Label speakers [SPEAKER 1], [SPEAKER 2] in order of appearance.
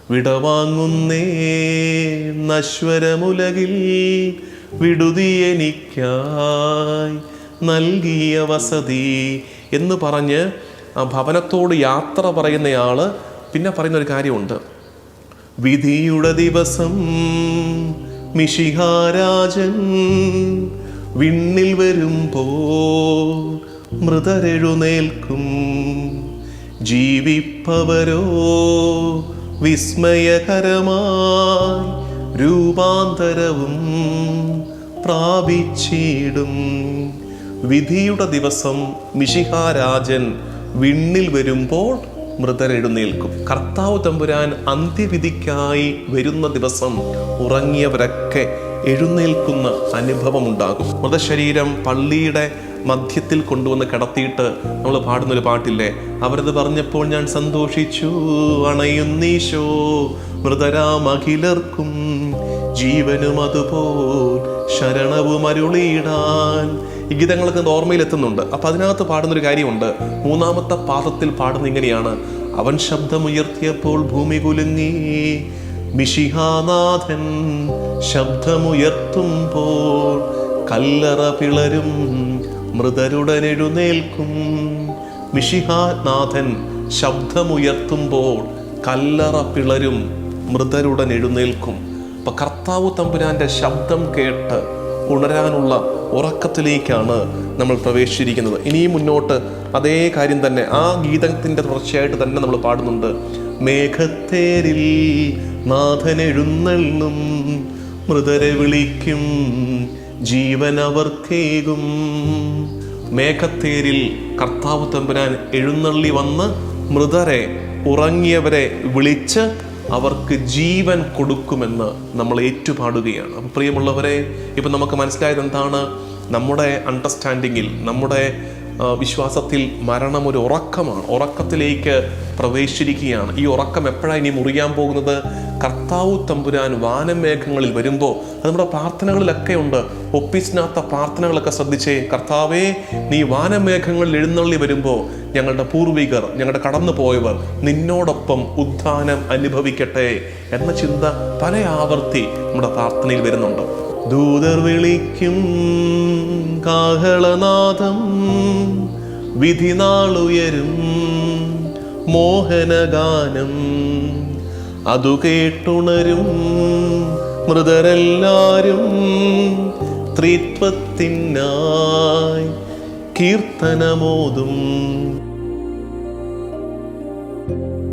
[SPEAKER 1] വിടവാങ്ങുന്നേ നശ്വരമുലകിൽ വിടുതി എനിക്കായി നൽകിയ വസതി എന്ന് പറഞ്ഞ് ആ ഭവനത്തോട് യാത്ര പറയുന്നയാൾ പിന്നെ പറയുന്നൊരു കാര്യമുണ്ട്. വിധിയുടെ ദിവസം മിശിഹാരാജൻ വിണ്ണിൽ വരുമ്പോൾ മൃതരെഴുന്നേൽക്കും. ജീവിപ്പവരോ വിസ്മയകരമായി രൂപാന്തരവും പ്രാപിച്ചിടും. വിധിയുടെ ദിവസം മിശിഹാരാജൻ വിണ്ണിൽ വരുമ്പോൾ മൃതരെഴുന്നേൽക്കും. കർത്താവ് തമ്പുരാൻ അന്ത്യവിധിക്കായി വരുന്ന ദിവസം ഉറങ്ങിയവരൊക്കെ എഴുന്നേൽക്കുന്ന അനുഭവമുണ്ടാകും. മൃതശരീരം പള്ളിയുടെ മധ്യത്തിൽ കൊണ്ടുവന്ന് കിടത്തിയിട്ട് നമ്മൾ പാടുന്നൊരു പാട്ടില്ലേ, അവരത് പറഞ്ഞപ്പോൾ ഞാൻ സന്തോഷിച്ചു, അണയുന്നീശോ മൃതരാം അഖിലർക്കും ജീവനും അതുപോൽ ശരണവും അരുളിയിടാൻ. ഈ ഗീതങ്ങളൊക്കെ ഓർമ്മയിലെത്തുന്നുണ്ട്. അപ്പം അതിനകത്ത് പാടുന്നൊരു കാര്യമുണ്ട്. 3-ാമത്തെ പാദത്തിൽ പാടുന്ന ഇങ്ങനെയാണ്: അവൻ ശബ്ദമുയർത്തിയപ്പോൾ ഭൂമി കുലുങ്ങി, മിശിഹാനാഥൻ ശബ്ദമുയർത്തുമ്പോൾ കല്ലറ പിളരും, മൃതരുടനെഴുന്നേൽക്കും. മിശിഹാനാഥൻ ശബ്ദമുയർത്തുമ്പോൾ കല്ലറ പിളരും, മൃതരുടനെഴുന്നേൽക്കും. അപ്പൊ കർത്താവ് തമ്പുരാന്റെ ശബ്ദം കേട്ട് ഉണരാനുള്ള ഉറക്കത്തിലേക്കാണ് നമ്മൾ പ്രവേശിച്ചിരിക്കുന്നത്. ഇനിയും മുന്നോട്ട് അതേ കാര്യം തന്നെ ആ ഗീതത്തിൻ്റെ തുടർച്ചയായിട്ട് തന്നെ നമ്മൾ പാടുന്നുണ്ട്. മേഘത്തേരിൽ നാഥൻ എഴുന്നള്ളും, മൃതരെ വിളിക്കും, ജീവൻ അവർക്കേകും. മേഘത്തേരിൽ കർത്താവ് തമ്പുരാൻ എഴുന്നള്ളി വന്ന് മൃതരെ, ഉറങ്ങിയവരെ വിളിച്ച് അവർക്ക് ജീവൻ കൊടുക്കുമെന്ന് നമ്മൾ ഏറ്റുപാടുകയാണ്. അപ്പം പ്രിയമുള്ളവരെ, ഇപ്പം നമുക്ക് മനസ്സിലായത് എന്താണ്? നമ്മുടെ അണ്ടർസ്റ്റാൻഡിങ്ങിൽ, നമ്മുടെ വിശ്വാസത്തിൽ മരണം ഒരു ഉറക്കമാണ്. ഉറക്കത്തിലേക്ക് പ്രവേശിച്ചിരിക്കുകയാണ്. ഈ ഉറക്കം എപ്പോഴാണ് ഇനി മുറിയാൻ പോകുന്നത്? കർത്താവ് തമ്പുരാൻ വാനമേഘങ്ങളിൽ വരുമ്പോൾ, അത് നമ്മുടെ പ്രാർത്ഥനകളിലൊക്കെ ഉണ്ട്. ഒപ്പിച്ചിനകത്ത പ്രാർത്ഥനകളൊക്കെ ശ്രദ്ധിച്ചേ. കർത്താവേ, നീ വാനമേഘങ്ങളിൽ എഴുന്നള്ളി വരുമ്പോൾ ഞങ്ങളുടെ പൂർവികർ, ഞങ്ങളുടെ കടന്നു പോയവർ നിന്നോടൊപ്പം ഉത്ഥാനം അനുഭവിക്കട്ടെ എന്ന ചിന്ത പല ആവർത്തി നമ്മുടെ പ്രാർത്ഥനയിൽ വരുന്നുണ്ട്. ദൂതർ വിളിക്കും കാഹളനാദം, വിധിനാളുയരും മോഹനഗാനം, അതു കേട്ടുണരും മൃതരെല്ലാരും, ത്രിത്വത്തിനായി കീർത്തനമോതും.